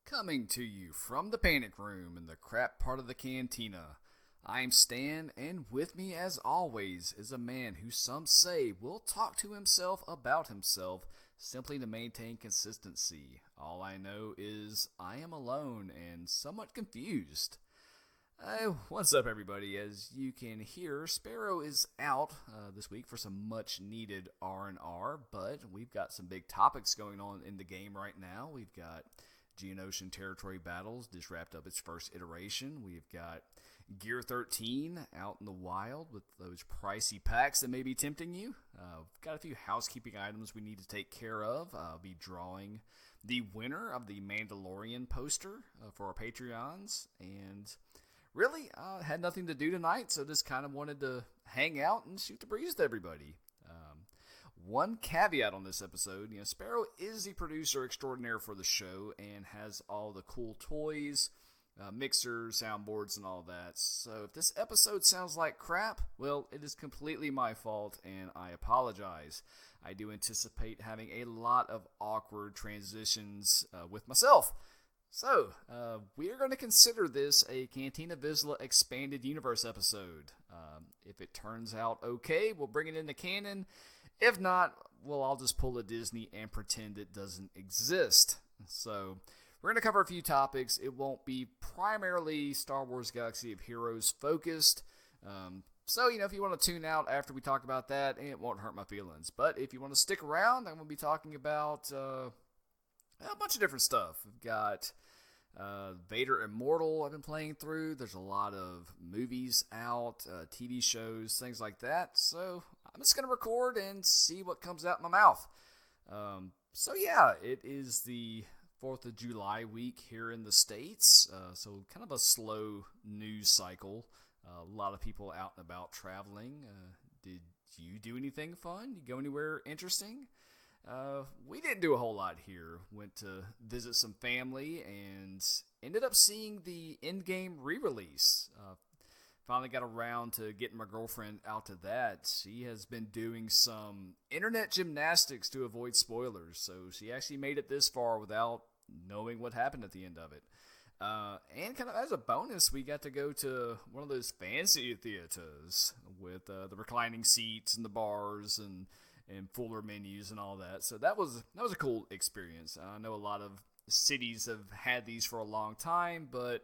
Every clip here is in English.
Coming to you from the panic room in the crap part of the cantina, I'm Stan, and with me as always is a man who some say will talk to himself about himself simply to maintain consistency. All I know is I am alone and somewhat confused. What's up, everybody? As you can hear, Sparrow is out this week for some much-needed R&R, but we've got some big topics going on in the game right now. We've got Geonosian Territory Battles just wrapped up its first iteration. We've got Gear 13 out in the wild with those pricey packs that may be tempting you. We've got a few housekeeping items we need to take care of. I'll be drawing the winner of the Mandalorian Poster for our Patreons, and really, had nothing to do tonight, so just kind of wanted to hang out and shoot the breeze with everybody. One caveat on this episode, Sparrow is the producer extraordinaire for the show and has all the cool toys, mixers, soundboards, and all that. So if this episode sounds like crap, well, it is completely my fault, and I apologize. I do anticipate having a lot of awkward transitions with myself. So, we are going to consider this a Cantina Vizsla Expanded Universe episode. If it turns out okay, we'll bring it into canon. If not, well, I'll just pull a Disney and pretend it doesn't exist. So, we're going to cover a few topics. It won't be primarily Star Wars Galaxy of Heroes focused. So, if you want to tune out after we talk about that, it won't hurt my feelings. But if you want to stick around, I'm going to be talking about a bunch of different stuff. We've got Vader Immortal I've been playing through. There's a lot of movies out, TV shows, things like that. So I'm just going to record and see what comes out my mouth. So yeah, it is the 4th of July week here in the States. So kind of a slow news cycle. A lot of people out and about traveling. Did you do anything fun? You go anywhere interesting? We didn't do a whole lot here. Went to visit some family and ended up seeing the Endgame re-release. Finally got around to getting my girlfriend out to that. She has been doing some internet gymnastics to avoid spoilers, so she actually made it this far without knowing what happened at the end of it. And kind of as a bonus, we got to go to one of those fancy theaters with the reclining seats and the bars and fuller menus and all that. So that was a cool experience. I know a lot of cities have had these for a long time, but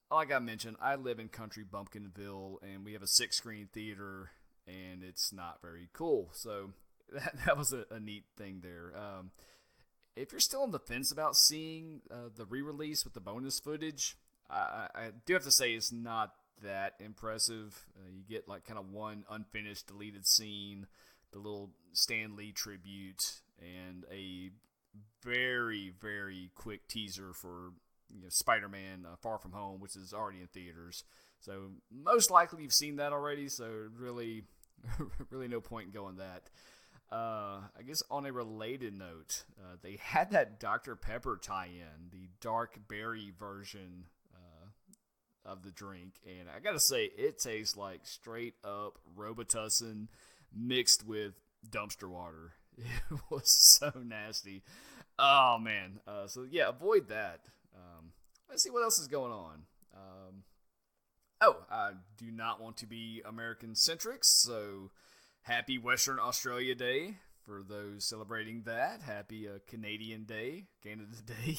like I mentioned, I live in country Bumpkinville, and we have a 6-screen theater, and it's not very cool. So that was a neat thing there. If you're still on the fence about seeing the re-release with the bonus footage, I do have to say it's not that impressive. You get like kind of one unfinished deleted scene, the little Stan Lee tribute, and a very, very quick teaser for Spider-Man Far From Home, which is already in theaters. So most likely you've seen that already, so really, really no point in going that. I guess on a related note, they had that Dr. Pepper tie-in, the dark berry version of the drink, and I gotta say, it tastes like straight up Robitussin mixed with dumpster water. It was so nasty. Oh man. So yeah, avoid that. Let's see what else is going on. I do not want to be American centric, so happy Western Australia Day for those celebrating that. Happy Canadian Day, Canada Day.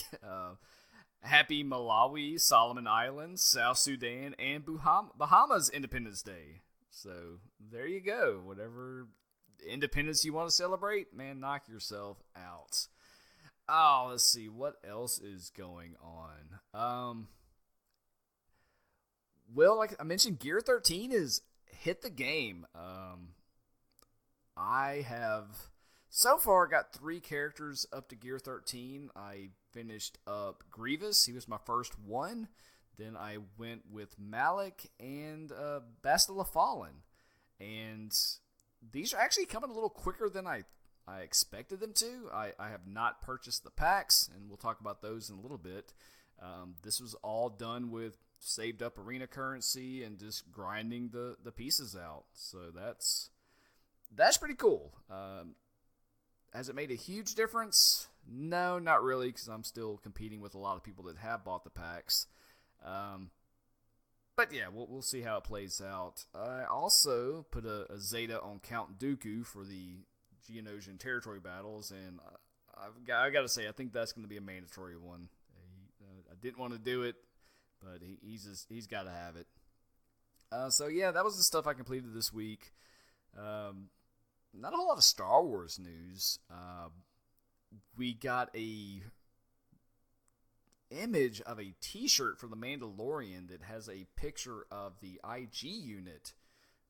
Happy Malawi, Solomon Islands, South Sudan, and Bahamas Independence Day. So there you go. Whatever independence you want to celebrate, man, knock yourself out. Oh, let's see. What else is going on? Well, like I mentioned, Gear 13 is hit the game. I have so far got 3 characters up to Gear 13. I finished up Grievous. He was my first one. Then I went with Malik and Bastila Fallen. And these are actually coming a little quicker than I expected them to. I have not purchased the packs, and we'll talk about those in a little bit. This was all done with saved up arena currency and just grinding the pieces out. So that's pretty cool. Has it made a huge difference? No, not really, because I'm still competing with a lot of people that have bought the packs. But yeah, we'll see how it plays out. I also put a Zeta on Count Dooku for the Geonosian Territory Battles, and I got to say, I think that's going to be a mandatory one. I didn't want to do it, but he's got to have it. So yeah, that was the stuff I completed this week. Not a whole lot of Star Wars news. We got a image of a t-shirt for the Mandalorian that has a picture of the IG unit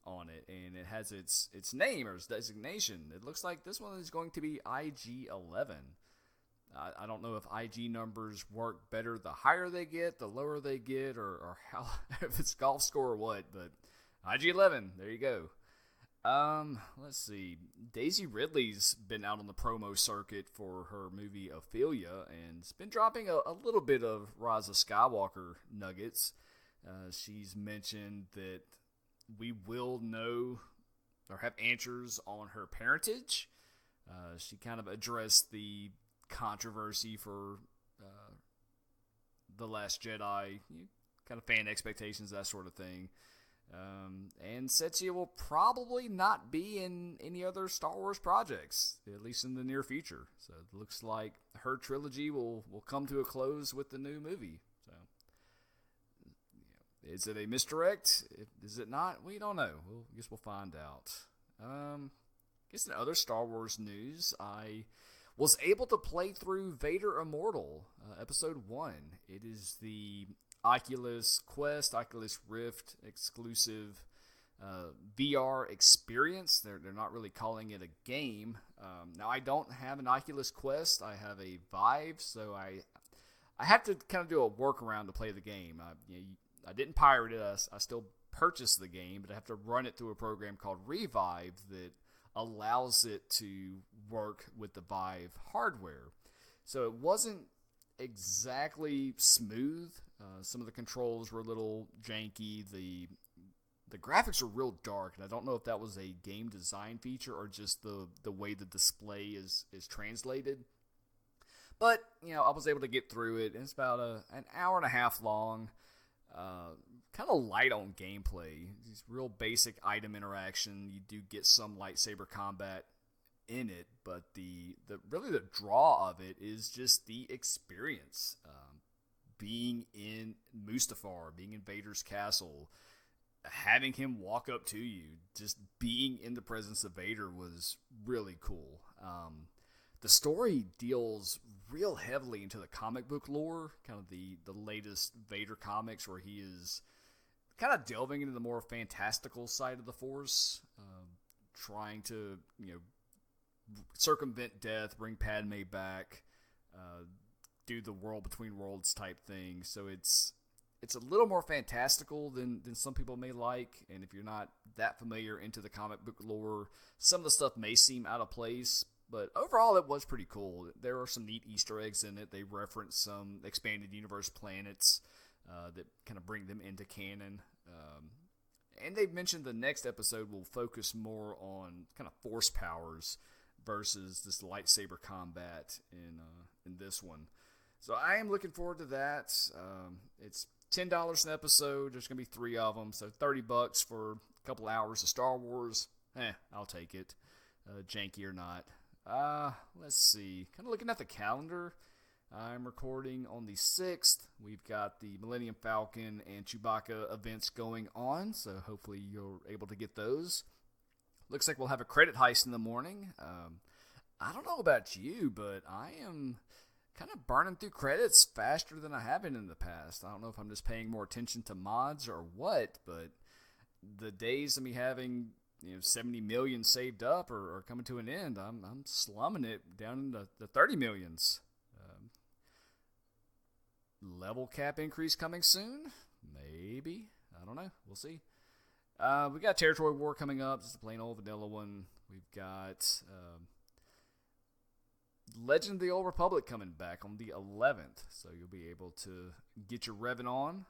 on it, and it has its name or its designation. It looks like this one is going to be IG-11. I don't know if IG numbers work better the higher they get, the lower they get, or how, if it's golf score or what, but IG-11, there you go. Let's see. Daisy Ridley's been out on the promo circuit for her movie Ophelia, and has been dropping a little bit of Rise of Skywalker nuggets. She's mentioned that we will know or have answers on her parentage. She kind of addressed the controversy for The Last Jedi, kind of fan expectations, that sort of thing. And said she will probably not be in any other Star Wars projects, at least in the near future. So it looks like her trilogy will come to a close with the new movie. So, is it a misdirect? Is it not? We don't know. I guess we'll find out. I guess in other Star Wars news, I was able to play through Vader Immortal, Episode 1. It is the Oculus Quest, Oculus Rift exclusive VR experience. They're not really calling it a game. Now, I don't have an Oculus Quest. I have a Vive, so I have to kind of do a workaround to play the game. I didn't pirate it. I still purchased the game, but I have to run it through a program called Revive that allows it to work with the Vive hardware. So it wasn't exactly smooth. Some of the controls were a little janky. The graphics are real dark, and I don't know if that was a game design feature or just the way the display is translated. But, I was able to get through it. It's about an hour and a half long. Kind of light on gameplay. It's real basic item interaction. You do get some lightsaber combat in it, but the draw of it is just the experience. Being in Mustafar, being in Vader's castle, having him walk up to you, just being in the presence of Vader was really cool. The story deals real heavily into the comic book lore, kind of the latest Vader comics, where he is kind of delving into the more fantastical side of the Force, trying to circumvent death, bring Padme back, do the world between worlds type thing. So it's a little more fantastical than some people may like, and if you're not that familiar into the comic book lore, some of the stuff may seem out of place, but overall it was pretty cool. There are some neat Easter eggs in it. They reference some expanded universe planets that kind of bring them into canon. And they've mentioned the next episode will focus more on kind of force powers versus this lightsaber combat in this one. So I am looking forward to that. It's $10 an episode. There's going to be 3 of them, so $30 for a couple hours of Star Wars. I'll take it, janky or not. Let's see. Kind of looking at the calendar. I'm recording on the 6th. We've got the Millennium Falcon and Chewbacca events going on, so hopefully you're able to get those. Looks like we'll have a credit heist in the morning. I don't know about you, but I am kind of burning through credits faster than I have been in the past. I don't know if I'm just paying more attention to mods or what, but the days of me having 70 million saved up are coming to an end. I'm slumming it down into the 30 millions. Level cap increase coming soon? Maybe. I don't know. We'll see. We got Territory War coming up. Just a plain old vanilla one. We've got Legend of the Old Republic coming back on the 11th. So you'll be able to get your Revan on.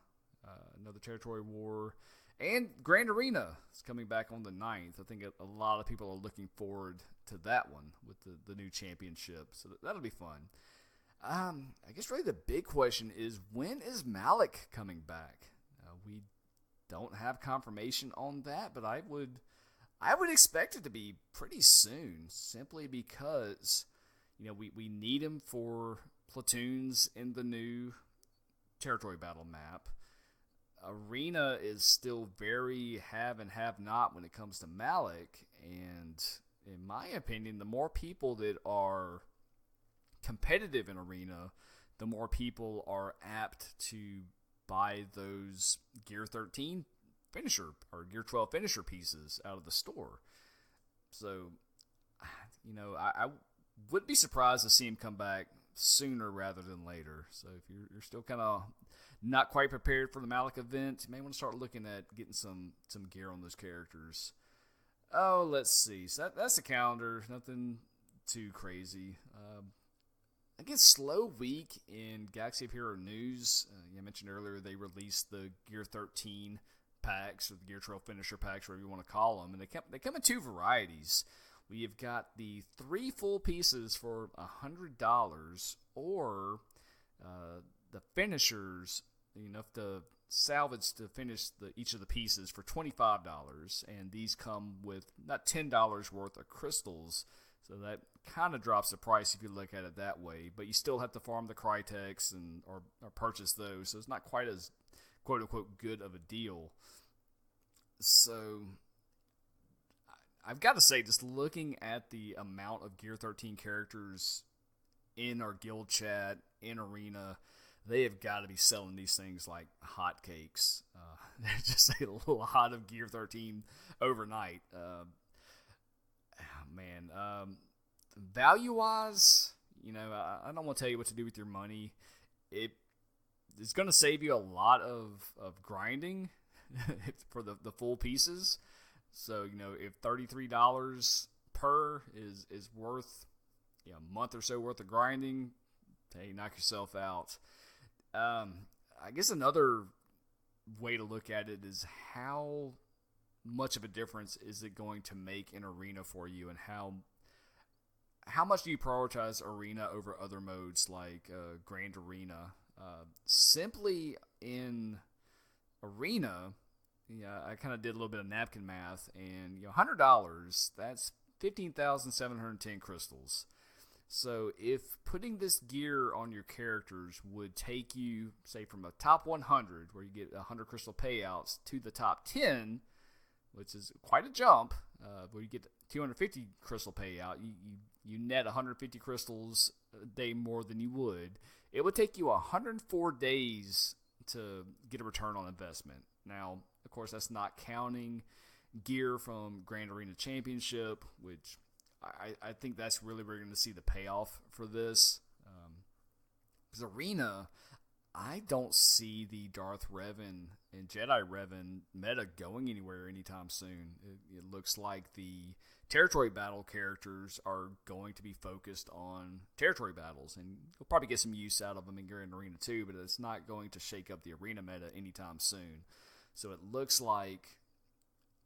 Another Territory War And Grand Arena is coming back on the 9th. I think a lot of people are looking forward to that one with the new championship. So that'll be fun. I guess really the big question is, when is Malik coming back? We don't have confirmation on that, but I would expect it to be pretty soon, simply because we need him for platoons in the new Territory Battle map. Arena is still very have and have not when it comes to Malik, and in my opinion, the more people that are competitive in Arena, the more people are apt to buy those Gear 13 finisher or Gear 12 finisher pieces out of the store. So, I wouldn't be surprised to see him come back sooner rather than later. So if you're still kind of not quite prepared for the Malik event, you may want to start looking at getting some gear on those characters. Oh, let's see. So that's the calendar. Nothing too crazy. I guess slow week in Galaxy of Hero news. I mentioned earlier they released the Gear 13 packs, or the Gear 12 finisher packs, whatever you want to call them, and they come in two varieties. We have got the 3 full pieces for $100, or the finishers, enough to salvage to finish each of the pieces for $25, and these come with not $10 worth of crystals, so that kind of drops the price if you look at it that way, but you still have to farm the Crytex or purchase those, so it's not quite as quote-unquote good of a deal. So I've got to say, just looking at the amount of Gear 13 characters in our guild chat, in Arena, they have got to be selling these things like hotcakes. There's just a lot of Gear 13 overnight. Value-wise, I don't want to tell you what to do with your money. It's going to save you a lot of grinding for the full pieces. So, if $33 per is worth a month or so worth of grinding, hey, knock yourself out. I guess another way to look at it is how much of a difference is it going to make in Arena for you, and how much do you prioritize Arena over other modes like Grand Arena? Simply in Arena, I kind of did a little bit of napkin math, and $100, that's 15,710 crystals. So if putting this gear on your characters would take you, say, from a top 100, where you get 100 crystal payouts, to the top 10, which is quite a jump, where you get 250 crystal payout, you net 150 crystals a day more than you would. It would take you 104 days to get a return on investment. Now, of course, that's not counting gear from Grand Arena Championship, which I think that's really where you're going to see the payoff for this. Because Arena, I don't see the Darth Revan and Jedi Revan meta going anywhere anytime soon. It looks like the Territory Battle characters are going to be focused on Territory Battles, and you'll probably get some use out of them in Grand Arena too, but it's not going to shake up the Arena meta anytime soon. So it looks like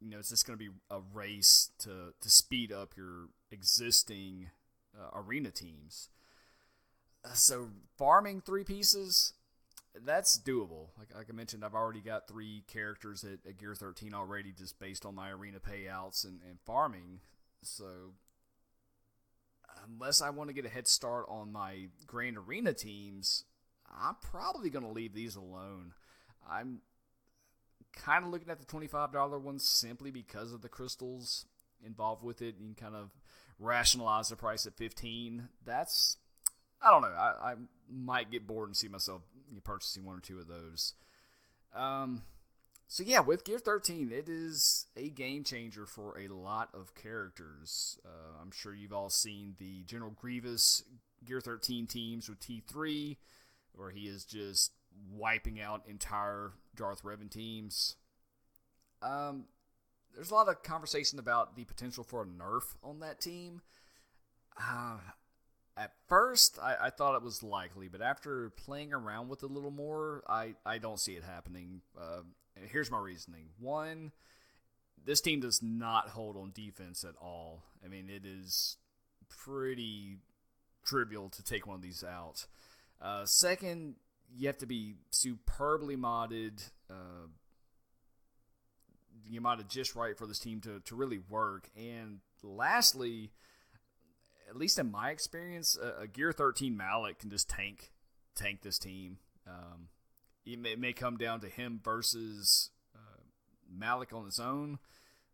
it's just going to be a race to speed up your existing Arena teams. So farming 3 pieces, that's doable. Like I mentioned, I've already got 3 characters at Gear 13 already, just based on my Arena payouts and farming. So unless I want to get a head start on my Grand Arena teams, I'm probably going to leave these alone. I'm kind of looking at the $25 ones simply because of the crystals involved with it. You can kind of rationalize the price at $15. I don't know. I might get bored and see myself purchasing 1 or 2 of those. So yeah, with Gear 13, it is a game changer for a lot of characters. I'm sure you've all seen the General Grievous Gear 13 teams with T3, where he is just wiping out entire Darth Revan teams. There's a lot of conversation about the potential for a nerf on that team. At first, I thought it was likely, but after playing around with it a little more, I don't see it happening. Here's my reasoning. One, this team does not hold on defense at all. I mean, it is pretty trivial to take one of these out. Second, you have to be superbly modded. You modded just right for this team to really work. And lastly, at least in my experience, a Gear 13 Mallet can just tank this team. It may come down to him versus Malik on his own,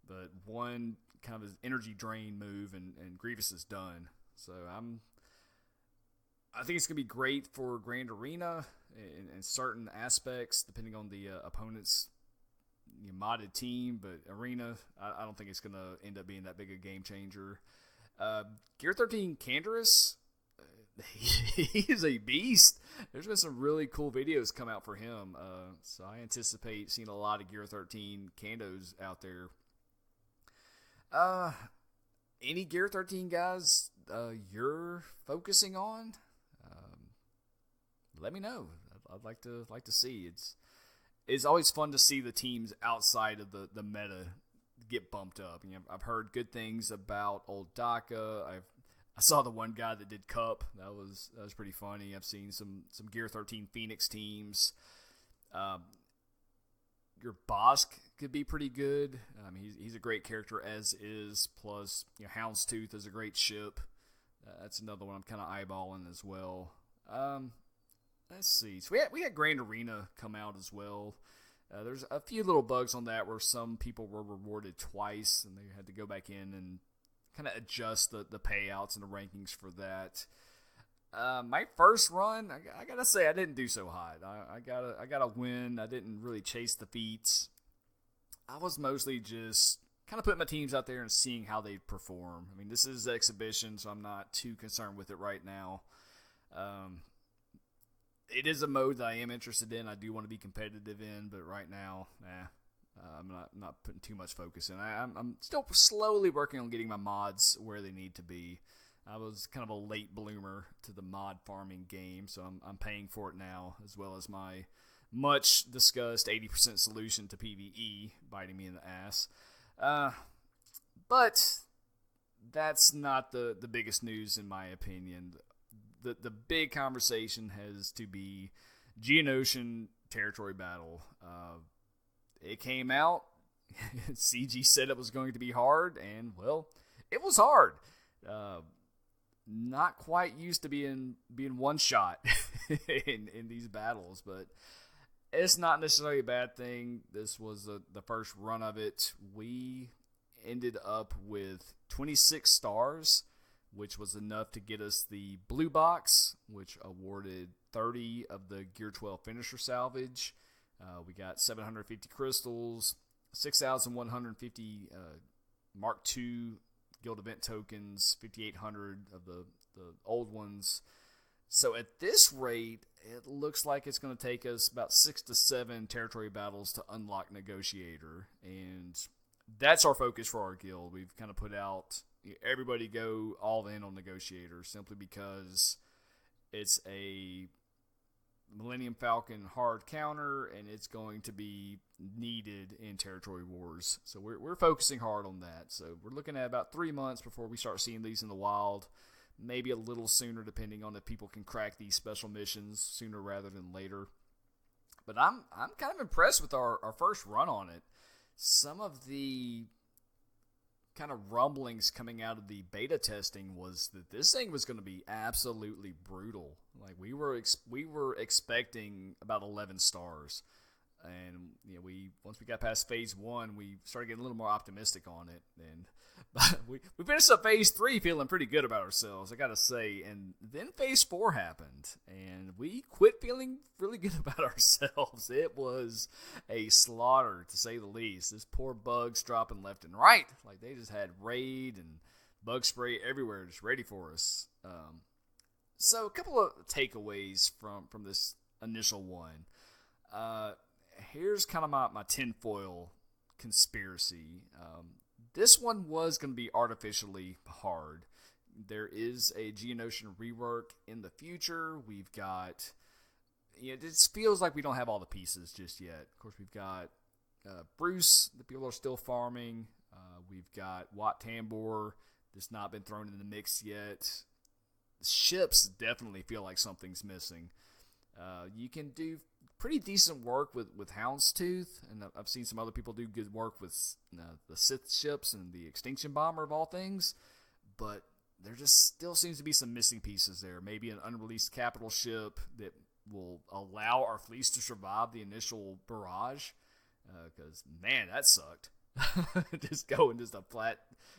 but one kind of his energy drain move and Grievous is done. So I think it's going to be great for Grand Arena in certain aspects, depending on the opponent's modded team. But Arena, I don't think it's going to end up being that big a game changer. Gear 13 Canderous, he is a beast. There's been some really cool videos come out for him. So I anticipate seeing a lot of Gear 13 Candos out there. Any Gear 13 guys you're focusing on? Let me know. I'd like to see. It's always fun to see the teams outside of the meta get bumped up. I've heard good things about old Daka. I saw the one guy that did Cup. That was pretty funny. I've seen some Gear 13 Phoenix teams. Your Bosk could be pretty good. He's a great character as is. Plus, Houndstooth is a great ship. That's another one I'm kind of eyeballing as well. Let's see. So we had Grand Arena come out as well. There's a few little bugs on that where some people were rewarded twice, and they had to go back in and kind of adjust the payouts and the rankings for that. My first run, I gotta say, I didn't do so hot. I got a win. I didn't really chase the feats. I was mostly just kind of putting my teams out there and seeing how they perform. This is the exhibition, so I'm not too concerned with it right now. It is a mode that I am interested in. I do want to be competitive in, but right now, I'm not putting too much focus in. I'm still slowly working on getting my mods where they need to be. I was kind of a late bloomer to the mod farming game, so I'm paying for it now, as well as my much discussed 80% solution to PvE biting me in the ass. But that's not the biggest news in my opinion. The big conversation has to be Geonosian Territory Battle. It came out. CG said it was going to be hard, and, well, it was hard. Not quite used to being one shot in these battles, but it's not necessarily a bad thing. This was the first run of it. We ended up with 26 stars, which was enough to get us the blue box, which awarded 30 of the Gear 12 finisher salvage. We got 750 crystals, 6,150 Mark II Guild event tokens, 5,800 of the old ones. So at this rate, it looks like it's going to take us about 6 to 7 territory battles to unlock Negotiator, and that's our focus for our guild. We've kind of put out everybody go all in on Negotiator simply because it's a Millennium Falcon hard counter, and it's going to be needed in Territory Wars. So we're focusing hard on that. So we're looking at about 3 months before we start seeing these in the wild. Maybe a little sooner, depending on if people can crack these special missions sooner rather than later. But I'm kind of impressed with our first run on it. Some of the kind of rumblings coming out of the beta testing was that this thing was going to be absolutely brutal. Like we were expecting about 11 stars, and once we got past phase 1, we started getting a little more optimistic on it, and we finished up phase 3 feeling pretty good about ourselves, I gotta say. And then phase 4 happened, and we quit feeling really good about ourselves. It was a slaughter, to say the least. This poor bugs dropping left and right. Like, they just had raid and bug spray everywhere just ready for us. So a couple of takeaways from this initial one. Here's kind of my tinfoil conspiracy. This one was going to be artificially hard. there is a Geonosian rework in the future. We've got, it just feels like we don't have all the pieces just yet. Of course, we've got Bruce, the people are still farming. We've got Wat Tambor, that's not been thrown in the mix yet. The ships definitely feel like something's missing. You can do pretty decent work with Houndstooth, and I've seen some other people do good work with the Sith ships and the Extinction Bomber of all things, but there just still seems to be some missing pieces there. Maybe an unreleased capital ship that will allow our fleets to survive the initial barrage, because, man, that sucked. Just going just a flat,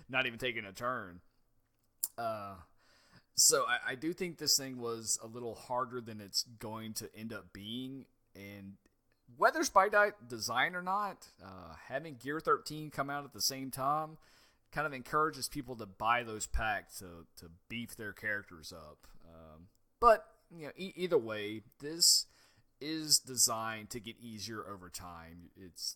not even taking a turn. So I do think this thing was a little harder than it's going to end up being. And whether it's by design or not, having Gear 13 come out at the same time kind of encourages people to buy those packs to beef their characters up. But either way, this is designed to get easier over time. It's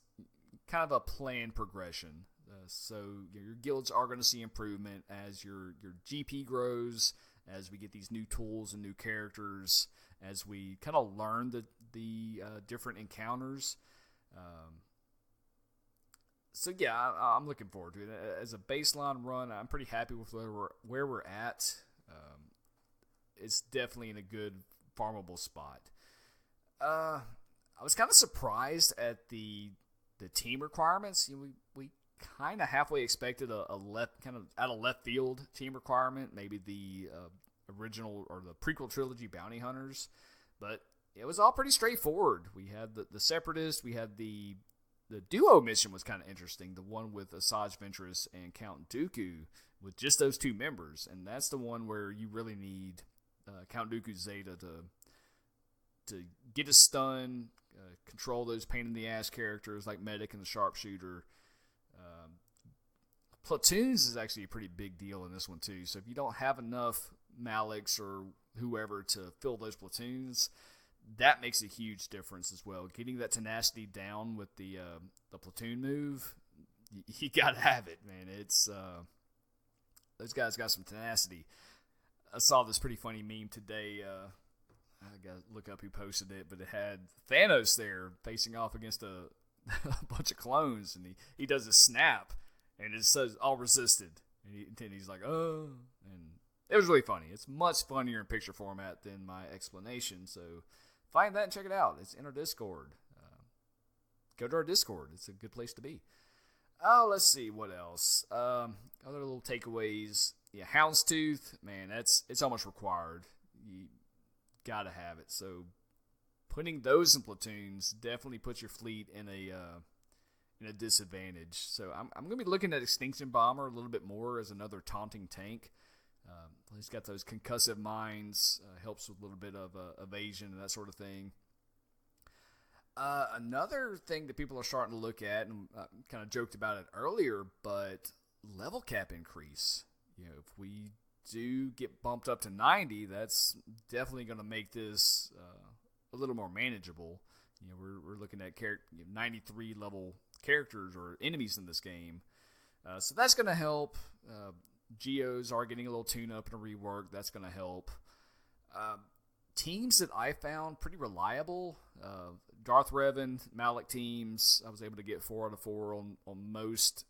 kind of a planned progression. So your guilds are going to see improvement as your GP grows, as we get these new tools and new characters, as we kind of learn the different encounters. So yeah, I'm looking forward to it. As a baseline run, I'm pretty happy with where we're at. It's definitely in a good farmable spot. I was kind of surprised at the team requirements. We kind of halfway expected a left, kind of out of left field team requirement, maybe the original or the prequel trilogy bounty hunters, but it was all pretty straightforward. We had the Separatists, we had the duo mission was kind of interesting, the one with Asajj Ventress and Count Dooku, with just those two members, and that's the one where you really need Count Dooku Zeta to get a stun, control those pain in the ass characters like Medic and the Sharpshooter. Platoons is actually a pretty big deal in this one too. So if you don't have enough Maliks or whoever to fill those platoons, that makes a huge difference as well. Getting that tenacity down with the platoon move, you gotta have it, man. It's those guys got some tenacity. I saw this pretty funny meme today. I gotta look up who posted it, but it had Thanos there facing off against a bunch of clones, and he does a snap, and it says all resisted, and he's like, oh, and it was really funny. It's much funnier in picture format than my explanation, so find that and check it out. It's in our Discord. Go to our Discord. It's a good place to be. Oh, let's see what else. Other little takeaways. Yeah, Houndstooth, man, it's almost required. You gotta have it. So putting those in platoons definitely puts your fleet in a disadvantage. So I'm gonna be looking at Extinction Bomber a little bit more as another taunting tank. He's got those concussive mines, helps with a little bit of evasion and that sort of thing. Another thing that people are starting to look at, and kind of joked about it earlier, but level cap increase. If we do get bumped up to 90, that's definitely going to make this a little more manageable. We're looking at 93 level characters or enemies in this game, so that's going to help. Geos are getting a little tune-up and a rework. That's going to help. Teams that I found pretty reliable, Darth Revan, Malik teams, I was able to get 4 out of 4 on most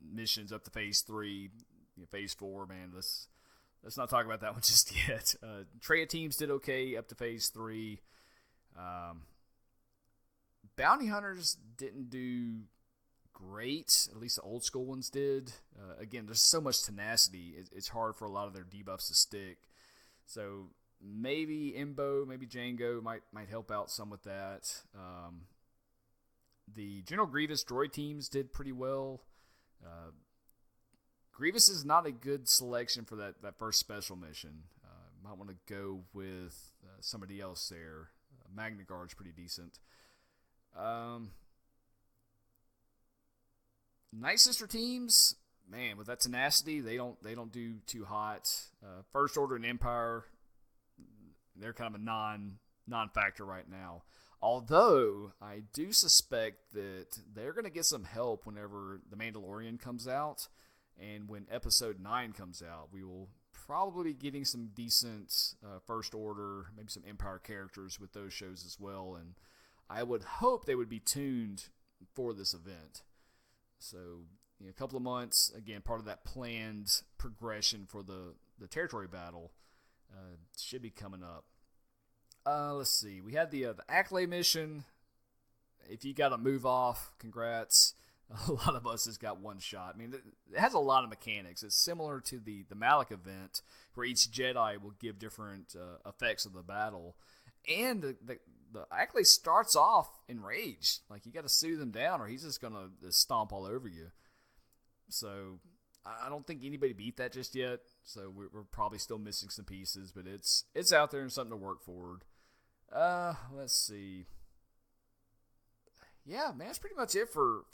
missions up to Phase 3. Phase 4, man, let's not talk about that one just yet. Traya teams did okay up to Phase 3. Bounty Hunters didn't do great. At least the old school ones did. Again, there's so much tenacity. It's hard for a lot of their debuffs to stick. So maybe Imbo, maybe Django might help out some with that. The General Grievous droid teams did pretty well. Grievous is not a good selection for that first special mission. Might want to go with somebody else there. Magna Guard's pretty decent. Night Sister teams, man, with that tenacity, they don't do too hot. First Order and Empire, they're kind of a non-factor right now. Although I do suspect that they're going to get some help whenever the Mandalorian comes out. And when episode 9 comes out, we will probably be getting some decent First Order, maybe some Empire characters with those shows as well. And I would hope they would be tuned for this event. So, a couple of months, again, part of that planned progression for the territory battle should be coming up. Let's see. We had the Accolade mission. If you got to move off, congrats. A lot of us has got one shot. I mean, it has a lot of mechanics. It's similar to the Malak event, where each Jedi will give different effects of the battle. And the Accolade starts off enraged. Like, you got to soothe him down, or he's just going to stomp all over you. So, I don't think anybody beat that just yet. So, we're probably still missing some pieces, but it's out there and something to work forward. Let's see. Yeah, man, that's pretty much it for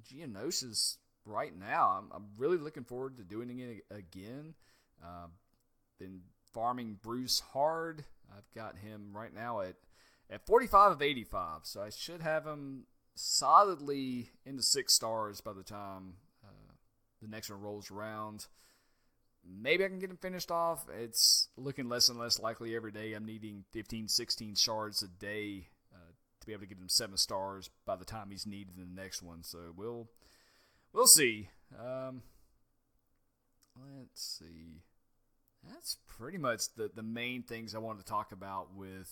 Geonosis right now. I'm really looking forward to doing it again. Been farming Bruce hard. I've got him right now at 45 of 85, so I should have him solidly into 6 stars by the time the next one rolls around. Maybe I can get him finished off. It's looking less and less likely every day. I'm needing 15, 16 shards a day to be able to get him 7 stars by the time he's needed in the next one. So we'll see. Let's see. That's pretty much the main things I wanted to talk about with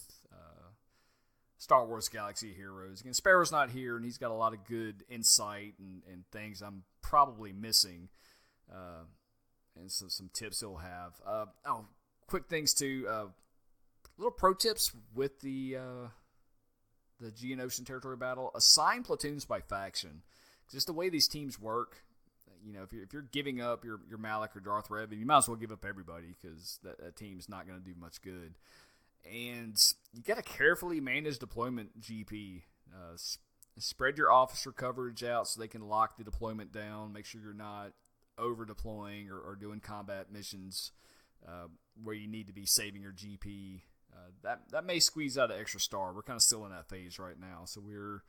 Star Wars Galaxy of Heroes. Again, Sparrow's not here, and he's got a lot of good insight and things I'm probably missing. And some tips he'll have. Quick things too. Little pro tips with the Geonosian Territory Battle. Assign platoons by faction. Just the way these teams work. If you're giving up your Malak or Darth Revan, you might as well give up everybody, because that team's not going to do much good. And you got to carefully manage deployment GP. Spread your officer coverage out so they can lock the deployment down. Make sure you're not over deploying or doing combat missions where you need to be saving your GP. That may squeeze out an extra star. We're kind of still in that phase right now, so we're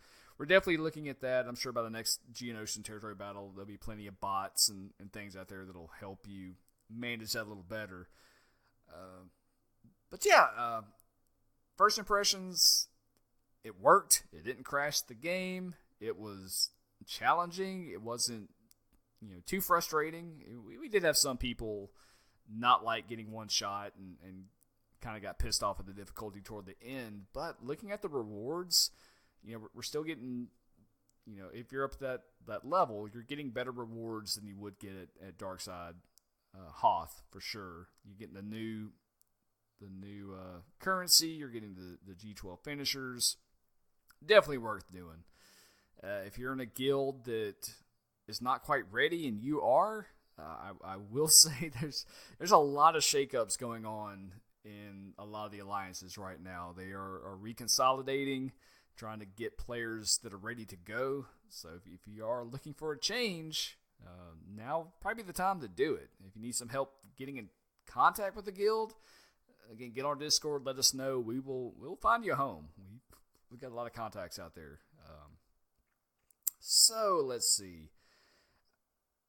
definitely looking at that. I'm sure by the next Geonosian Territory Battle, there'll be plenty of bots and things out there that'll help you manage that a little better. But yeah, first impressions, it worked. It didn't crash the game. It was challenging. It wasn't too frustrating. We did have some people not like getting one shot and kind of got pissed off at the difficulty toward the end. But looking at the rewards, we're still getting, if you're up at that level, you're getting better rewards than you would get at Darkside Hoth for sure. You're getting the new currency. You're getting the G12 finishers. Definitely worth doing. If you're in a guild that is not quite ready, and you are, I will say there's a lot of shakeups going on in a lot of the alliances right now. They are reconsolidating, trying to get players that are ready to go. So if you are looking for a change, now probably the time to do it. If you need some help getting in contact with the guild, again, get on Discord, let us know. We'll find you a home. We've got a lot of contacts out there. So let's see.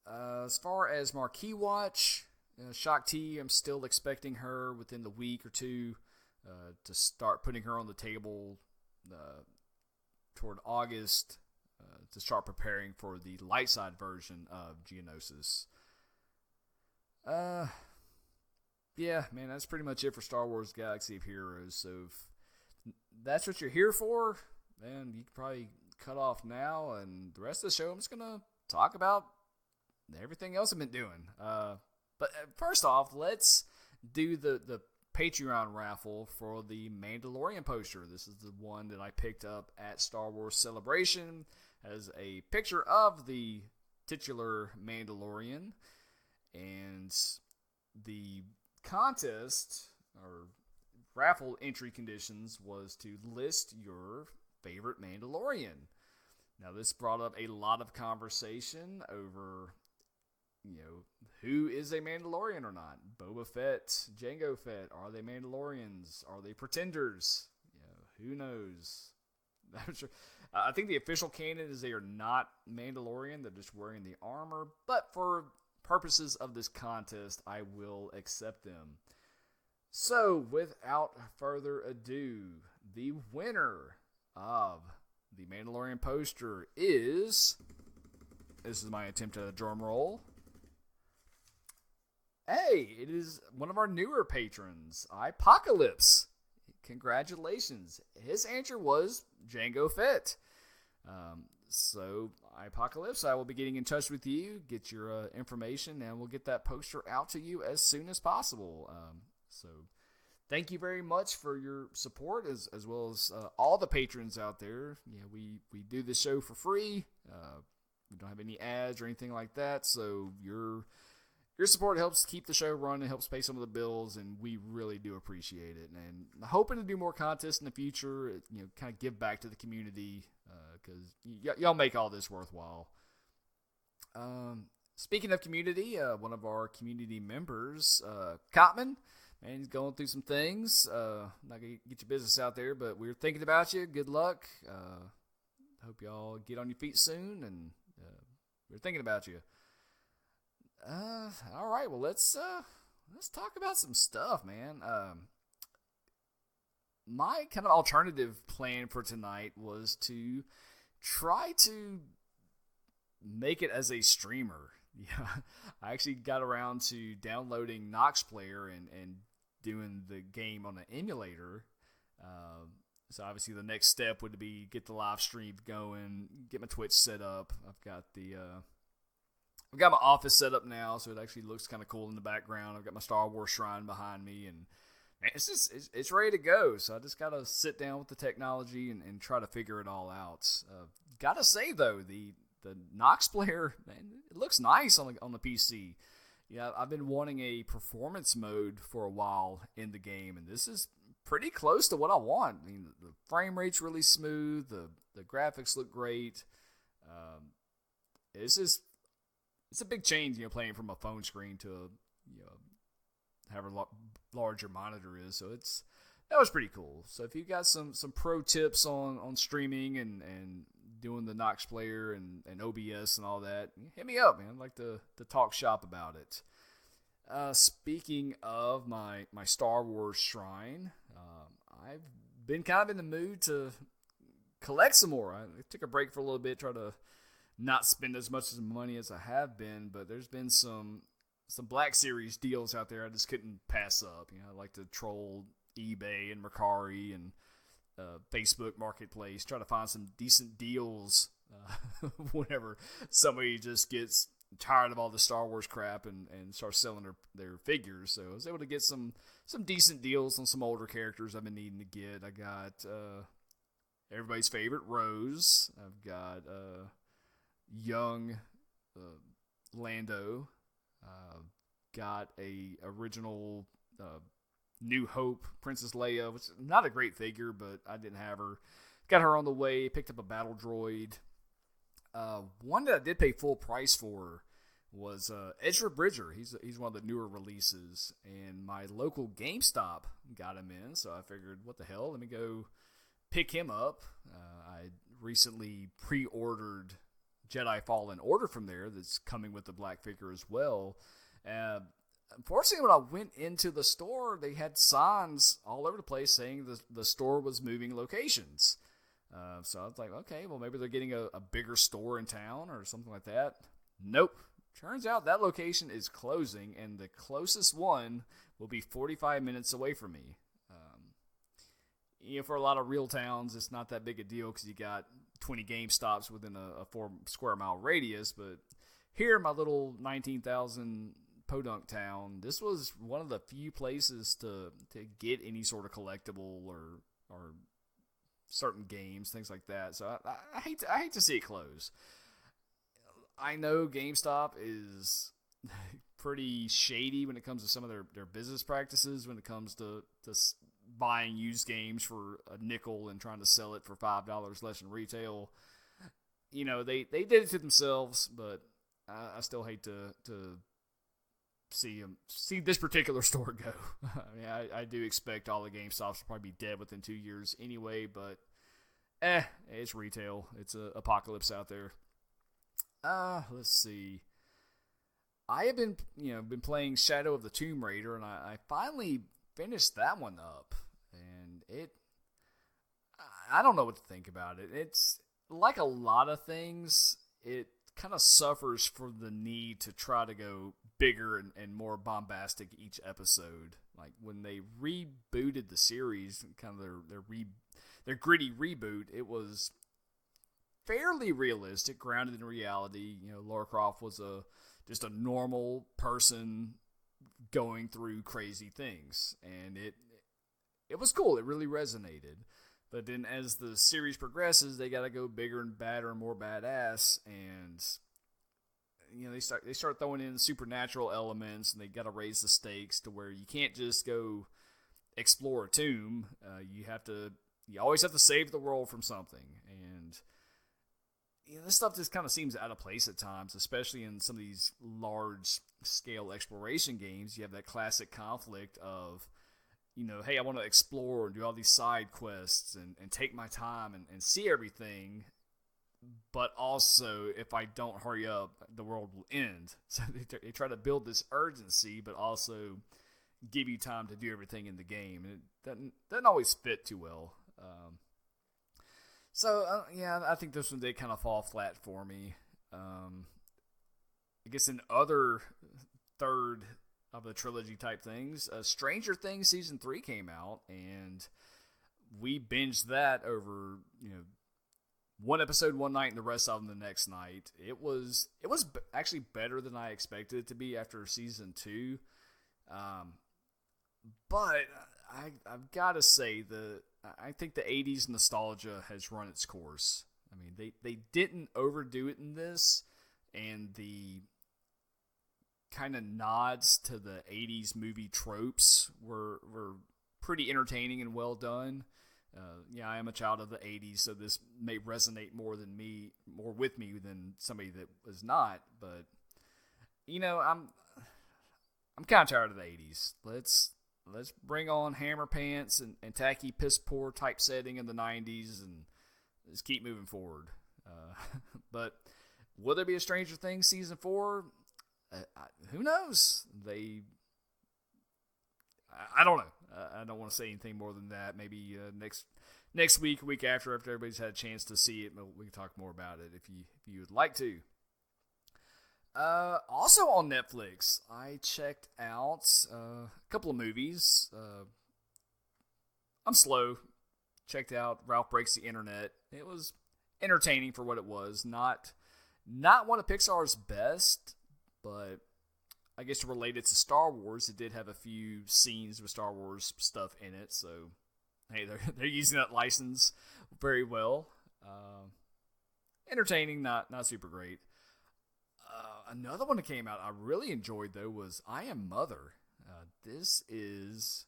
As far as Marquee Watch, Shak T, I'm still expecting her within the week or two to start putting her on the table toward August to start preparing for the light side version of Geonosis. Yeah, man, that's pretty much it for Star Wars Galaxy of Heroes. So if that's what you're here for, then you can probably cut off now, and the rest of the show I'm just going to talk about everything else I've been doing. But first off, let's do the Patreon raffle for the Mandalorian poster. This is the one that I picked up at Star Wars Celebration as a picture of the titular Mandalorian. And the contest or raffle entry conditions was to list your favorite Mandalorian. Now, this brought up a lot of conversation over, who is a Mandalorian or not? Boba Fett, Jango Fett, are they Mandalorians? Are they pretenders? Who knows? I think the official canon is they are not Mandalorian. They're just wearing the armor. But for purposes of this contest, I will accept them. So, without further ado, the winner of the Mandalorian Poster is... This is my attempt at a drum roll. Hey, it is one of our newer patrons, Apocalypse. Congratulations. His answer was Jango Fett. So, Apocalypse, I will be getting in touch with you, get your information, and we'll get that poster out to you as soon as possible. So, thank you very much for your support, as well as all the patrons out there. Yeah, we do this show for free. We don't have any ads or anything like that, so your support helps keep the show running, helps pay some of the bills, and we really do appreciate it. And I'm hoping to do more contests in the future, kind of give back to the community, because y'all make all this worthwhile. Speaking of community, one of our community members, Cotman, man, he's going through some things. Not going to get your business out there, but we're thinking about you. Good luck. Hope y'all get on your feet soon, and we're thinking about you. All right, well, let's talk about some stuff, man. My kind of alternative plan for tonight was to try to make it as a streamer. Yeah, I actually got around to downloading Nox Player and doing the game on an emulator. So obviously the next step would be get the live stream going, get my Twitch set up. I've got my office set up now, so it actually looks kind of cool in the background. I've got my Star Wars shrine behind me, and man, it's ready to go. So I just gotta sit down with the technology and try to figure it all out. Gotta say though, the Nox Player, man, it looks nice on the PC. Yeah, I've been wanting a performance mode for a while in the game, and this is pretty close to what I want. I mean, the frame rate's really smooth. The graphics look great. It's a big change, playing from a phone screen to however large your monitor is. So that was pretty cool. So if you got some pro tips on streaming and doing the Nox Player and OBS and all that, hit me up, man. I'd like to talk shop about it. Speaking of my Star Wars shrine, I've been kind of in the mood to collect some more. I took a break for a little bit, try to not spend as much money as I have been, but there's been some Black Series deals out there I just couldn't pass up. I like to troll eBay and Mercari and Facebook Marketplace, try to find some decent deals whenever somebody just gets tired of all the Star Wars crap and starts selling their figures. So I was able to get some decent deals on some older characters I've been needing to get. I got everybody's favorite Rose. I've got young Lando. Got a original New Hope Princess Leia, which is not a great figure, but I didn't have her. Got her on the way. Picked up a battle droid. One that I did pay full price for was Ezra Bridger. He's one of the newer releases, and my local GameStop got him in, so I figured, what the hell, let me go pick him up. I recently pre-ordered Jedi Fallen Order from there. That's coming with the black figure as well. Unfortunately, when I went into the store, they had signs all over the place saying the store was moving locations. So I was like, okay, well, maybe they're getting a bigger store in town or something like that. Nope. Turns out that location is closing, and the closest one will be 45 minutes away from me. For a lot of real towns, it's not that big a deal because you got 20 GameStops within a 4 square mile radius. But here in my little 19,000 podunk town, this was one of the few places to get any sort of collectible or certain games, things like that. So I hate to see it close. I know GameStop is pretty shady when it comes to some of their business practices, when it comes to buying used games for a nickel and trying to sell it for $5 less than retail. They did it to themselves, but I still hate to see this particular store go. I mean, I do expect all the GameStops will probably be dead within 2 years anyway, but it's retail. It's a apocalypse out there. Let's see. I have been playing Shadow of the Tomb Raider, and I finally finished that one up, and I don't know what to think about it. It's like a lot of things, it kind of suffers for the need to try to go bigger and more bombastic each episode. Like when they rebooted the series, kind of their gritty reboot, it was fairly realistic, grounded in reality. Lara Croft was just a normal person going through crazy things, and it was cool. It really resonated. But then as the series progresses, they got to go bigger and badder and more badass, and they start throwing in supernatural elements, and they got to raise the stakes to where you can't just go explore a tomb. You always have to save the world from something, and this stuff just kind of seems out of place at times, especially in some of these large-scale exploration games. You have that classic conflict of, hey, I want to explore and do all these side quests and take my time and see everything, but also, if I don't hurry up, the world will end. So they try to build this urgency, but also give you time to do everything in the game, and it doesn't always fit too well. I think this one did kind of fall flat for me. I guess in other third of the trilogy type things, Stranger Things Season 3 came out, and we binged that over, one episode one night and the rest of them the next night. It was actually better than I expected it to be after Season 2. But I've got to say I think the 80s nostalgia has run its course. I mean, they didn't overdo it in this, and the kind of nods to the 80s movie tropes were pretty entertaining and well done. I am a child of the 80s, so this may resonate more with me than somebody that was not, but I'm kind of tired of the 80s. Let's bring on Hammer Pants and tacky piss poor type setting in the 90s and just keep moving forward. But will there be a Stranger Things Season 4? Who knows? I don't know. I don't want to say anything more than that. Maybe next week, week after everybody's had a chance to see it, we can talk more about it if you would like to. Also on Netflix, I checked out a couple of movies. I'm slow. Checked out Ralph Breaks the Internet. It was entertaining for what it was. Not one of Pixar's best, but I guess related to Star Wars, it did have a few scenes with Star Wars stuff in it. So, hey, they're using that license very well. Entertaining, not super great. Another one that came out I really enjoyed, though, was I Am Mother. This is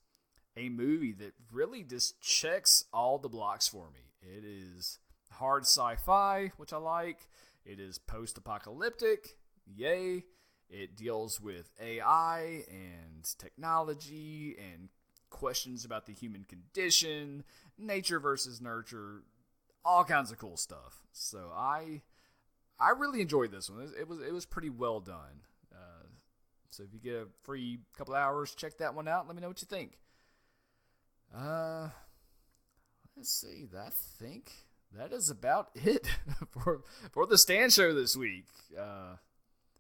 a movie that really just checks all the blocks for me. It is hard sci-fi, which I like. It is post-apocalyptic. Yay. It deals with AI and technology and questions about the human condition, nature versus nurture, all kinds of cool stuff. So I really enjoyed this one. It was pretty well done. So if you get a free couple hours, check that one out. Let me know what you think. Let's see. I think that is about it for the Stan Show this week.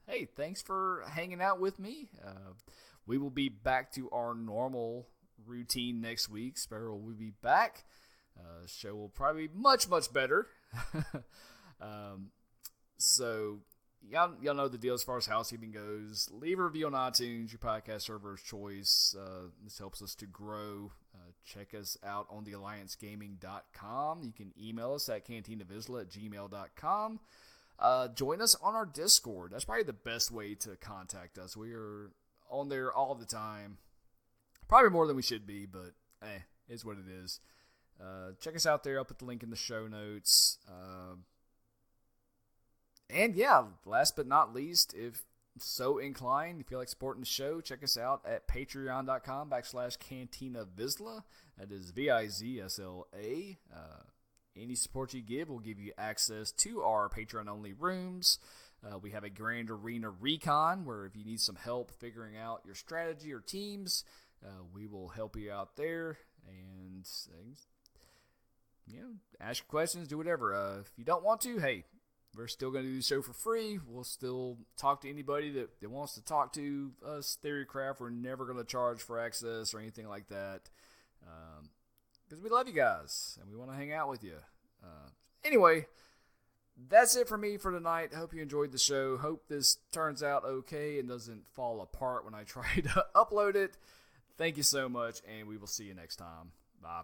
Hey, thanks for hanging out with me. We will be back to our normal routine next week. Sparrow will be back. Show will probably be much, much better. So, y'all know the deal as far as housekeeping goes. Leave a review on iTunes, your podcast server of choice. This helps us to grow. Check us out on thealliancegaming.com. You can email us at cantinavisla@gmail.com. Join us on our Discord. That's probably the best way to contact us. We are on there all the time. Probably more than we should be, but it's what it is. Check us out there. I'll put the link in the show notes. And yeah, last but not least, if so inclined, if you like supporting the show, check us out at patreon.com/CantinaVisla. That is VIZSLA. Any support you give will give you access to our Patreon-only rooms, We have a Grand Arena Recon where if you need some help figuring out your strategy or teams, we will help you out there. And ask questions, do whatever. If you don't want to, hey, we're still going to do the show for free. We'll still talk to anybody that wants to talk to us, Theorycraft. We're never going to charge for access or anything like that. Because we love you guys and we want to hang out with you. Anyway, that's it for me for tonight. Hope you enjoyed the show. Hope this turns out okay and doesn't fall apart when I try to upload it. Thank you so much, and we will see you next time. Bye.